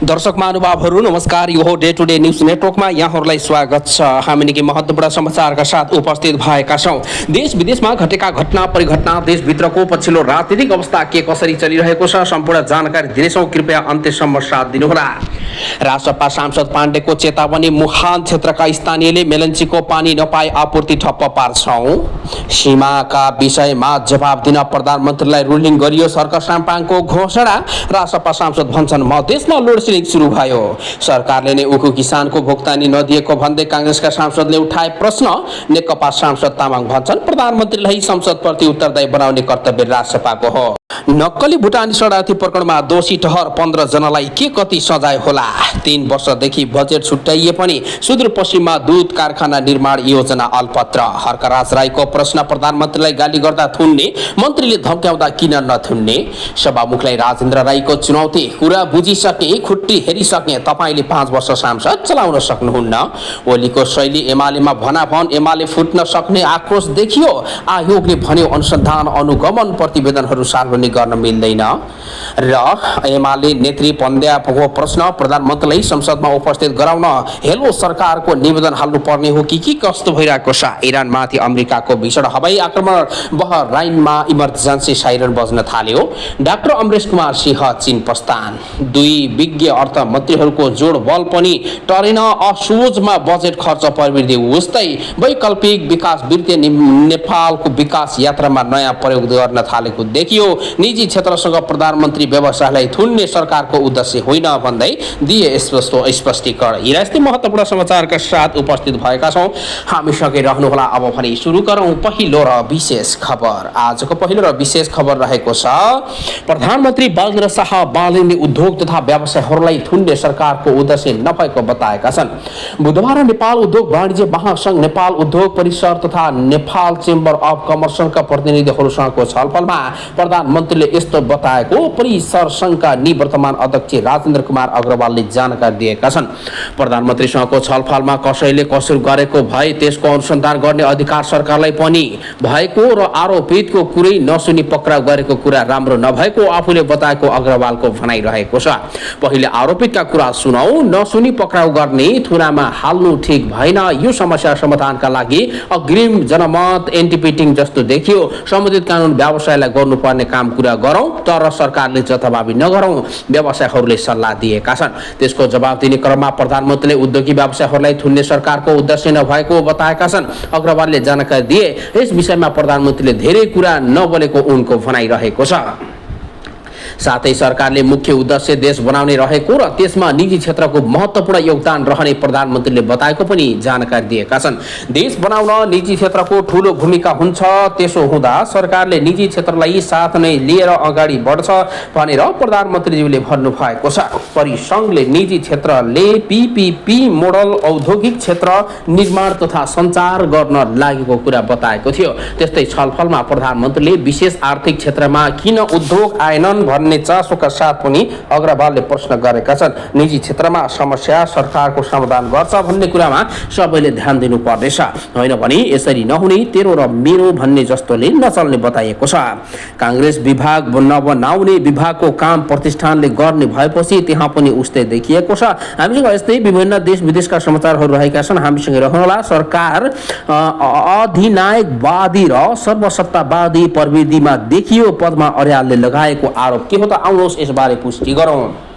दर्शक महानुभावहरू नमस्कार। यो हो डे टु डे न्युज नेटवर्कमा यहाँहरूलाई स्वागत छ। हामी निकै महत्त्वपूर्ण समाचारका साथ उपस्थित भएका छौँ। देश विदेशमा घटेका घटना परिघटना, देशभित्रको पछिल्लो राजनीतिक अवस्था के कसरी चलिरहेको छ, सम्पूर्ण जानकारी दिनेछौँ। कृपया अन्त्यसम्म साथ दिनुहोला। राजसभा सांसद पाण्डेको चेतावनी, मुहान क्षेत्रका स्थानीयले मेलन्चीको पानी नपाई आपूर्ति ठप्प पार्छौँ। सीमाका विषयमा जवाब दिन प्रधानमन्त्रीलाई रुलिङ गरियो, सर्कल साम्पाङको घोषणा। राजसभा सांसद भन्छन् मधेसमा लोड सेडिङ सुरु भयो, सरकारले नै उखु किसानको भुक्तानी नदिएको भन्दै कांग्रेसका सांसदले उठाए प्रश्न। नेकपा सांसद तामाङ भन्छन् प्रधानमन्त्रीलाई संसदप्रति उत्तरदायी बनाउने कर्तव्य राजसभाको हो। नक्कली भुटानी शरणार्थी प्रकरणमा दोषी ठहर 15 जनालाई के कति सजाय होला? 3 वर्षदेखि बजेट छुट्याइए पनि सुदूरपश्चिममा दूध कारखाना निर्माण योजना अलपत्र। हर्कराज राईको प्रश्न, प्रधानमन्त्रीलाई गाली गर्दा थुन्ने, मन्त्रीले धम्क्याउँदा किन नथुन्ने? सभामुखलाई राजेन्द्र राईको चुनौती, कुरा बुझिसके, खुट्टी हेरिसके, तपाईले 5 वर्ष सांसद चलाउन सक्नुहुन्न। ओलीको शैली, एमालेमा भनाभन, एमाले फुट्न सक्ने आक्रोश देखियो। आयोगले भन्यो अनुसन्धान अनुगमन प्रतिवेदनहरू सार्वजनिक गर्न मिल्दैन। र एमाले नेत्री पन्द्याको प्रश्न, प्रधानमन्त्रीलाई संसदमा उपस्थित गराउन हेलो सरकारको निवेदन हाल्नु पर्ने हो कि कस्तो भइरहेको छ? इरानमाथि अमेरिकाको भीषण हवाई आक्रमण, बहराइनमा इमर्जेन्सी साइरन बज्न थाल्यो। डाक्टर अमरेश कुमार सिंह चीन प्रस्थान। 2 विज्ञ अर्थमन्त्रीहरूको जोड बल पनि टरेन। असोजमा बजेट खर्च प्रवृद्धि उस्तै। वैकल्पिक विकास वृत्ति नेपालको विकास यात्रामा नयाँ प्रयोग गर्न थालेको देखियो। निजी क्षेत्रसँग प्रधानमन्त्री व्यवसायलाई थुन्ने सरकारको उद्देश्य होइन भन्दै दिए स्पष्टीकरण। यी यस्तै महत्त्वपूर्ण समाचारका साथ उपस्थित भएका छौँ। हामीसँगै रहनुहोला। अब भने सुरु गरौँ पहिलो र विशेष खबर। आजको पहिलो र विशेष खबर रहेको छ प्रधानमन्त्री बालेन्द्र शाह बालेनले उद्योग तथा व्यवसायहरूलाई थुन्ने सरकारको उद्देश्य नभएको बताएका छन्। बुधबार नेपाल उद्योग वाणिज्य महासंघ, नेपाल उद्योग परिषद तथा नेपाल चेम्बर अफ कमर्सका प्रतिनिधिहरूसँगको छलफलमा प्रधानमन्त्रीले यस्तो बताएको परिसर संघका निवर्तमान अध्यक्ष राजेन्द्र कुमार अग्रवालले जानकारी दिएका छन्। प्रधानमन्त्रीसँगको छलफलमा कसैले कसुर गरेको भए त्यसको अनुसन्धान गर्ने अधिकार सरकारलाई पनि भएको र आरोपितको कुरै नसुनी पक्राउ गरेको कुरा राम्रो नभएको आफूले बताएको अग्रवालको भनाइरहेको छ। पहिले आरोपितका कुरा सुनौ, नसुनी पक्राउ गर्ने, थुनामा हाल्नु ठिक भएन। यो समस्या समाधानका लागि अग्रिम जनमत एन्टिपिटिङ जस्तो देखियो। सम्बन्धित कानुन व्यवसायलाई गर्नुपर्ने काम कुरा गरौँ, तर सरकारले जथाभावी नगरौँ, व्यवसायहरूले सल्लाह दिएका छन्। त्यसको जवाब दिने क्रममा प्रधानमन्त्रीले उद्योगी व्यवसायहरूलाई थुन्ने सरकारको उद्देश्य नभएको बताएका छन्। अग्रवालले जानकारी दिए यस विषयमा प्रधानमन्त्रीले धेरै कुरा नबोलेको उनको भनाइरहेको छ। साथै सरकारले मुख्य उद्देश्य देश बनाउने रहेको र त्यसमा निजी क्षेत्रको महत्त्वपूर्ण योगदान रहने प्रधानमन्त्रीले बताएको पनि जानकारी दिएका छन्। देश बनाउन निजी क्षेत्रको ठूलो भूमिका हुन्छ, त्यसो हुँदा सरकारले निजी क्षेत्रलाई साथ नै लिएर अगाडि बढ्छ भनेर प्रधानमन्त्रीज्यूले भन्नुभएको छ। परिसंघले निजी क्षेत्रले पीपीपी मोडल औद्योगिक क्षेत्र निर्माण तथा सञ्चार गर्न लागेको कुरा बताएको थियो। त्यस्तै छलफलमा प्रधानमन्त्रीले विशेष आर्थिक क्षेत्रमा किन उद्योग आएनन् भन्ने चासोका साथ पनि अग्रवालले प्रश्न गरेका छन्। निजी क्षेत्रमा समस्या सरकारको समाधान गर्छ भन्ने कुरामा सबैले ध्यान दिनुपर्नेछ, होइन भने यसरी नहुने तेरो र मेरो भन्ने जस्तोले नचल्ने बताइएको छ। कांग्रेस विभाग नबनाउने, विभागको काम प्रतिष्ठानले गर्ने भएपछि त्यहाँ पनि उस्तै देखिएको छ। हामीसँग यस्तै विभिन्न देश विदेशका समाचारहरू रहेका छन्। हामीसँग रहनुहोला। सरकार अधिनायकवादी र सर्वसत्तावादी प्रवृत्तिमा देखियो, पद्मा अर्यालले लगाएको आरोप के हो त? आउनुहोस् यसबारे पुष्टि गरौँ।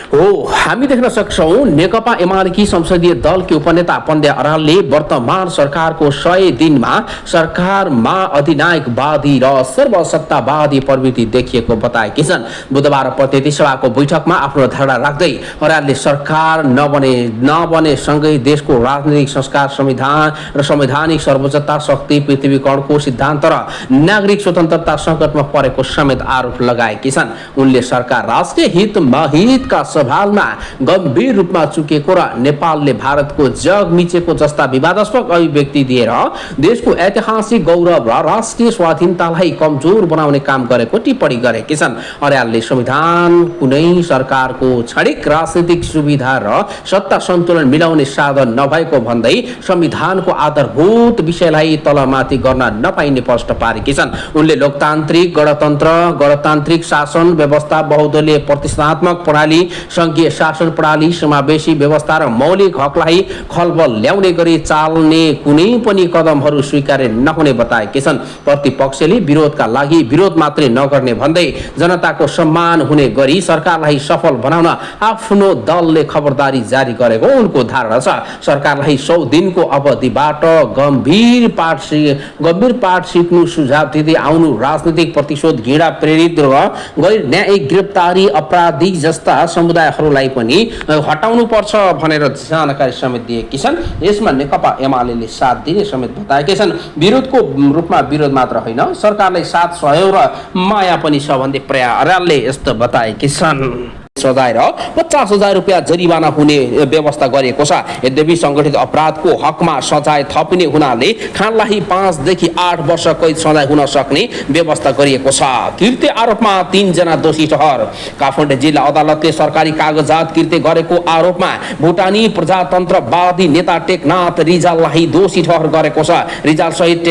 हामी देख्न सक्छौं नेकपा एमालेकी संसदीय दलकी उपनेता पन्द्या अर्यालले वर्तमान सरकारको 100 दिनमा सरकारमा अधिनायकवादी र सर्वसत्तावादी प्रवृत्ति देखिएको बताएकी छन्। बुधबार प्रतिनिधि सभाको बैठकमा आफ्नो धारणा राख्दै अर्यालले सरकार नबने सँगै देशको राजनीतिक संस्कार, संविधान र संवैधानिक सर्वोच्चता, शक्ति पृथ्वीकरणको सिद्धान्त र नागरिक स्वतन्त्रता सङ्कटमा परेको समेत आरोप लगाएकी छन्। उनले सरकार राष्ट्रिय हितका सवालमा गम्भीर रूपमा चुकेको र नेपालले भारतको जग मिचेको जस्ता विवादास्पद अभिव्यक्ति दिएर देशको ऐतिहासिक गौरव र राष्ट्रिय स्वाधीनतालाई कमजोर बनाउने काम गरेको टिप्पणी गरेकी छन्। अर्यालले संविधान कुनै सरकारको क्षणिक राजनीतिक सुविधा र सत्ता सन्तुलन मिलाउने साधन नभएको भन्दै संविधानको आधारभूत विषयलाई तलमाथि गर्न नपाइने प्रश्न पारेकी छन्। उनले लोकतान्त्रिक गणतन्त्र, गणतान्त्रिक शासन व्यवस्था, बहुदलीय प्रतिष्ठात्मक प्रणाली, संघीय शासन प्रणाली, समावेशी व्यवस्था र मौलिक हकलाई खलबल ल्याउने गरी चाल्ने कुनै पनि कदमहरू स्वीकार्य नहुने बताएकी छन्। प्रतिपक्षले विरोधका लागि विरोध मात्रै नगर्ने भन्दै जनताको सम्मान हुने गरी सरकारलाई सफल बनाउन आफ्नो दलले खबरदारी जारी गरेको उनको धारणा छ। सरकारलाई 100 दिनको अवधिबाट गम्भीर पाठ सिक्नु सुझाव दिँदै आउनु, राजनीतिक प्रतिशोध, घृणा प्रेरित र गैर न्यायिक गिरफ्तारी अपराधी जस्ता समुदायहरूलाई पनि हटाउनु पर्छ भनेर जानकारी समेत दिएकी छन्। यसमा नेकपा एमाले साथ दिने समेत बताएका छन्। विरोधको रूपमा विरोध मात्र होइन, सरकारलाई साथ सहयोग र माया पनि छ भन्दै प्रिया अर्यालले यस्तो बताएकी छन्। सजाय र 50,000 रुपियाँ जरिवाना हुने व्यवस्था गरिएको छ। यद्यपि संगठित अपराधको हकमा सजाय थपिने हुनाले खानलाई 5 देखि 8 वर्ष कैद सजाय हुन सक्ने व्यवस्था गरिएको छ। किर्ते आरोपमा 3 जना दोषी ठहर। काठमाडौँ जिल्ला अदालतले सरकारी कागजात किर्ते गरेको आरोपमा भुटानी प्रजातन्त्रवादी नेता टेकनाथ रिजाललाई दोषी ठहर गरेको छ। रिजाल सहित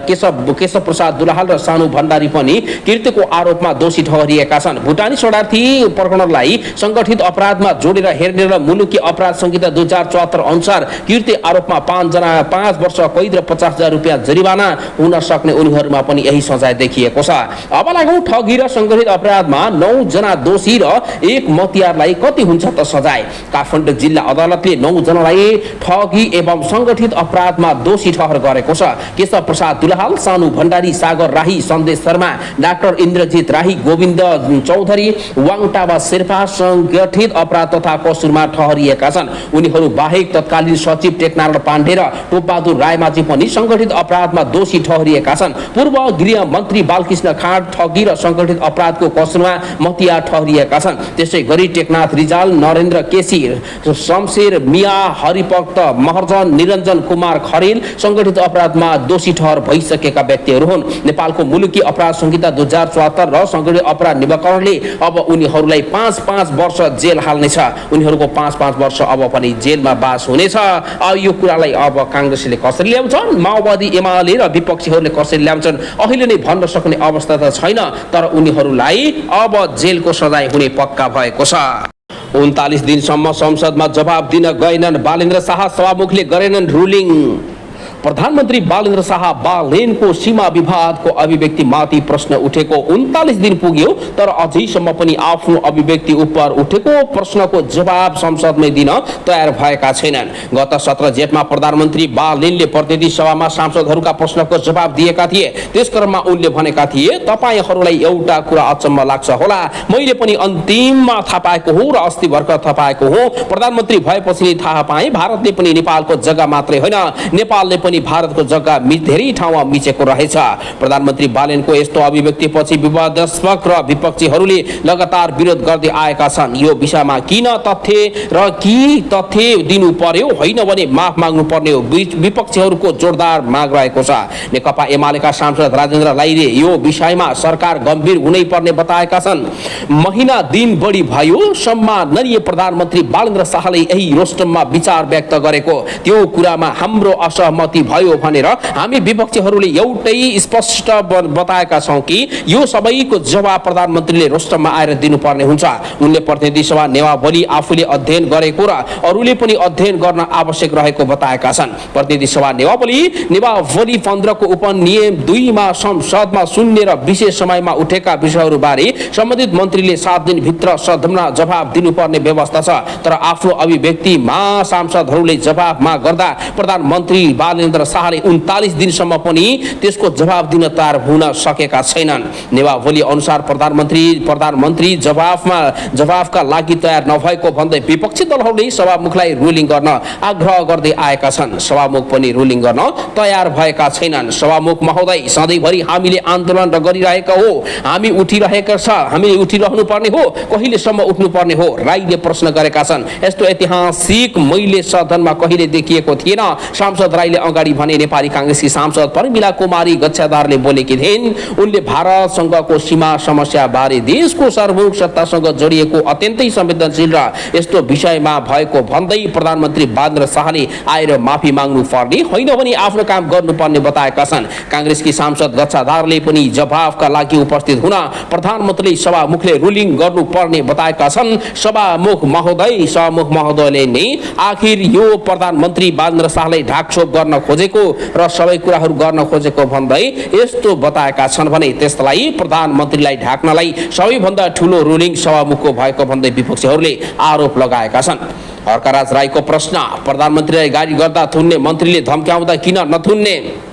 केशव प्रसाद दुलाल र सानु भण्डारी पनि किर्तेको आरोपमा दोषी ठहरिएका छन्। भुटानी शरणार्थी प्रकरणलाई संगठित अपराधमा जोडेर हेर्ने र मुलुकी अपराध संहिता 2074 अनुसार किर्ते आरोपमा 5 वर्ष कैद र 50,000 रुपियाँ जरिवाना हुन सक्ने उनीहरूमा पनि यही सजाय देखिएको छ। अब लागौं ठगी र संगठित अपराधमा 9 जना दोषी र 1 मतियारलाई कति हुन्छ त सजाय। काठमाडौँ जिल्ला अदालतले 9 जनालाई ठगी एवं संगठित अपराधमा दोषी ठहर गरेको छ। केशव प्रसाद दुलाल, सानु भण्डारी, सागर राही, सन्देश शर्मा, डाक्टर इन्द्रजित राही, गोविन्द चौधरी, वाङटावा शेर्पा संगठित अपराध तथा कसुरमा ठहरिएका छन्। उनीहरू बाहेक तत्कालीन सचिव टेकनारायण पाण्डे र टोपबहादुर रायमाझी पनि संगठित अपराधमा दोषी ठहरिएका छन्। पूर्व गृह मन्त्री बालकृष्ण खाँड ठगी र संगठित अपराधको कसुरमा मतियार ठहरिएका छन्। त्यसै गरी टेकनाथ रिजाल, नरेन्द्र केसी, शमशेर मिया, हरिभक्त महर्जन, निरञ्जन कुमार खरेल संगठित अपराधमा दोषी ठहर भइसकेका व्यक्तिहरू हुन्। नेपालको मुलुकी अपराध संहिता 2074 र संगठित अपराध निवारणले अब उनीहरूलाई 5 वर्ष जेल हाल्नेछ। उनीहरूको 5 वर्ष अब पनि जेलमा बास हुनेछ। यो कुरालाई अब कांग्रेसले कसरी ल्याउँछन्, माओवादी एमाले र विपक्षीहरूले कसरी ल्याउँछन् अहिले नै भन्न सक्ने अवस्था त छैन, तर उनीहरूलाई अब जेलको सजाय हुने पक्का भएको छ। 39 दिनसम्म संसदमा जवाब दिन गएनन् बालेन्द्र शाह, सभामुखले गरेनन् रुलिङ। प्रधानमन्त्री बालेन्द्र शाह बालेनको सीमा विवादको अभिव्यक्तिमाथि प्रश्न उठेको 39 दिन पुग्यो, तर अझैसम्म पनि आफ्नो अभिव्यक्ति उप उठेको प्रश्नको जवाब संसदमै दिन तयार भएका छैनन्। गत 17 जेठमा प्रधानमन्त्री बालेनले प्रतिनिधि सभामा सांसदहरूका प्रश्नको जवाब दिएका थिए। त्यसक्रममा उनले भनेका थिए, तपाईहरूलाई एउटा कुरा अचम्म लाग्छ होला, मैले पनि अन्तिममा थाहा पाएको हो र अस्ति भर्खर थाहा पाएको हो। प्रधानमन्त्री भएपछि थाहा पाएँ भारतले पनि नेपालको जग्गा मात्रै होइन, नेपालले पनि भारतको जग्गा धेरै ठाउँमा मिचेको रहेछ। प्रधानमन्त्री बालेनको यस्तो अभिव्यक्तिपछि विवादास्पद र विपक्षीहरूले लगातार विरोध गर्दै आएका छन्। यो विषयमा किन तथ्य दिनु पर्यो, होइन भने माफ माग्नु पर्ने हो, विपक्षीहरूको जोरदार माग रहेको छ। नेकपा एमालेका सांसद राजेन्द्र राईले यो विषयमा सरकार गम्भीर हुनै पर्ने बताएका छन्। महिना दिन बढी भयो, सम्माननीय प्रधानमन्त्री बालेन्द्र शाहले यही रोस्टममा विचार व्यक्त गरेको त्यो कुरामा हाम्रो असहमति भयो भनेर हामी विपक्षीहरूले एउटै स्पष्ट बताएका छौं कि यो सबैको जवाब प्रधानमन्त्रीले रोस्टममा आएर दिनुपर्ने हुन्छ। उनले प्रतिनिधि सभा नियमावली आफूले अध्ययन गरेको र अरूले पनि अध्ययन गर्न आवश्यक रहेको बताएका छन्। प्रतिनिधि सभा नियमावली 15 को उपनियम 2 मा संसदमा शून्य र विशेष समयमा उठेका विषयहरूबारे सम्बन्धित मन्त्रीले 7 दिन भित्र सदनमा जवाब दिनुपर्ने व्यवस्था छ। तर आफ्नो अभिव्यक्तिमा सांसदहरूले जवाब माग गर्दा प्रधानमन्त्री बालेन्द्र शाहले 39 दिनसम्म पनि त्यसको जवाब दिन तयार हुन सकेका छैनन्। नियमावली अनुसार प्रधानमन्त्री जवाफका लागि तयार नभएको भन्दै विपक्षी दलहरूले सभामुखलाई रुलिङ गर्न आग्रह गर्दै आएका छन्। सभामुख पनि रुलिङ गर्न तयार भएका छैनन्। सभामुख महोदय, सधैँभरि हामीले आन्दोलन गरिरहेका हो, हामी उठिरहनु पर्ने हो, कहिलेसम्म उठ्नु पर्ने हो, राईले प्रश्न गरेका छन्। यस्तो ऐतिहासिक मैले सदनमा कहिले देखिएको थिएन। सांसद राईले अगाडि भने नेपाली कांग्रेसकी सांसद प्रमिला कुमारी गच्छादारले बोलेकी थिइन्। उनले भारतसँगको सीमा समस्या बारे देशको सार्वभौमिक सत्तासँग जोडिएको अत्यन्तै संवेदनशील र यस्तो विषयमा भएको भन्दै प्रधानमन्त्री बालेन्द्र शाहले आएर माफी माग्नु पर्ने होइन भने आफ्नो काम गर्नुपर्ने बताएका छन्। कांग्रेसकी सांसद गच्छादारले पनि जवाफका लागि उपस्थित हुन प्रधानमन्त्री सभामुखले रुलिङ गर्नुपर्ने बताएका छन्। सभामुख महोदयले नै आखिर यो प्रधानमन्त्री बालेन्द्र शाहलाई ढाकछोप गर्न खोजेको र सबै कुराहरू गर्न खोजेको भन्दै यस्तो बताएका छन् भने त्यसलाई प्रधानमन्त्रीलाई ढाक्नलाई सबैभन्दा ठूलो रुलिङ सभामुखको भएको भन्दै विपक्षीहरूले आरोप लगाएका छन्। हर्कराज राईको प्रश्न, प्रधानमन्त्रीलाई गाली गर्दा थुन्ने मन्त्रीले धम्क्याउँदा किन नथुन्ने?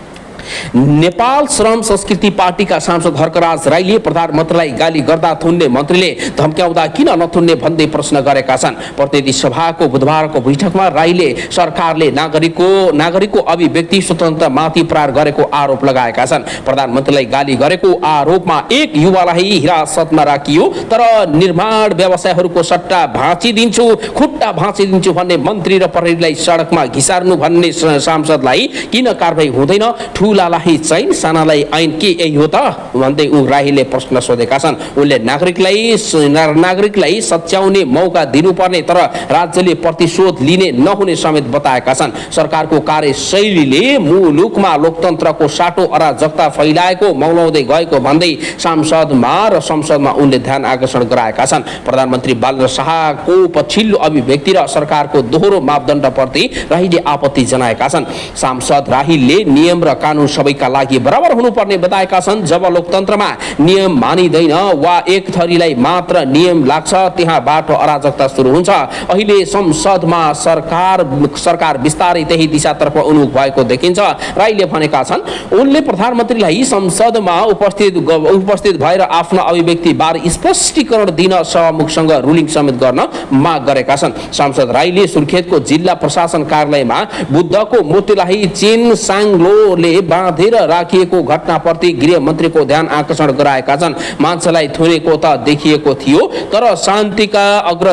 नेपाल श्रम संस्कृति पार्टीका सांसद हर्कराज राईले प्रधानमन्त्रीलाई गाली गर्दा थुन्ने मन्त्रीले धम्क्याउँदा किन नथुन्ने भन्दै प्रश्न गरेका छन्। प्रतिनिधि सभाको बुधबारको बैठकमा राईले सरकारले नागरिकको अभिव्यक्ति स्वतन्त्रतामाथि प्रहार गरेको आरोप लगाएका छन्। प्रधानमन्त्रीलाई गाली गरेको आरोपमा एक युवालाई हिरासतमा राखियो तर निर्माण व्यवसायहरूको सट्टा भाँचिदिन्छु, खुट्टा भाँचिदिन्छु भन्ने मन्त्री र प्रहरीलाई सडकमा घिसार्नु भन्ने सांसदलाई किन कारबाही हुँदैन? ठुलालाई चाहिँ सानालाई ऐन के यही हो त भन्दै राईले प्रश्न सोधेका छन्। उनले नागरिकलाई सच्याउने मौका दिनुपर्ने तर राज्यले प्रतिशोध लिने नहुने समेत बताएका छन्। सरकारको कार्यशैलीले मुलुकमा लोकतन्त्रको साटो अराजकता फैलाएको मौलाउँदै गएको भन्दै संसदमा उनले ध्यान आकर्षण गराएका छन्। प्रधानमन्त्री बालेन्द्र शाहको पछिल्लो अभिव्यक्ति र सरकारको दोहोरो मापदण्डप्रति राईले आपत्ति जनाएका छन्। सांसद राईले नियम र कानुन सबैका लागि बराबर हुनुपर्ने बताएका छन्। जब लोकतन्त्रमा नियम मानिदैन वा एक थरीलाई मात्र नियम लाग्छ त्यहाँबाट अराजकता सुरु हुन्छ। अहिले संसदमा सरकार बिस्तारै त्यही दिशातर्फ उन्मुख भएको देखिन्छ राईले भनेका छन्। उनले प्रधानमन्त्रीलाई संसदमा उपस्थित भएर आफ्नो अभिव्यक्ति बारे स्पष्टीकरण दिन सभामुखसँग रुलिङ समेत गर्न माग गरेका छन्। सांसद राईले सुर्खेतको जिल्ला प्रशासन कार्यालयमा बुद्धको मूर्तिलाई चेन साङ्लोले बाँधेर राखिएको घटनाप्रति गृहमन्त्रीको ध्यान आकर्षण गराएका छन्। मान्छेलाई थुनेको त देखिएको थियो तर शान्तिका अग्र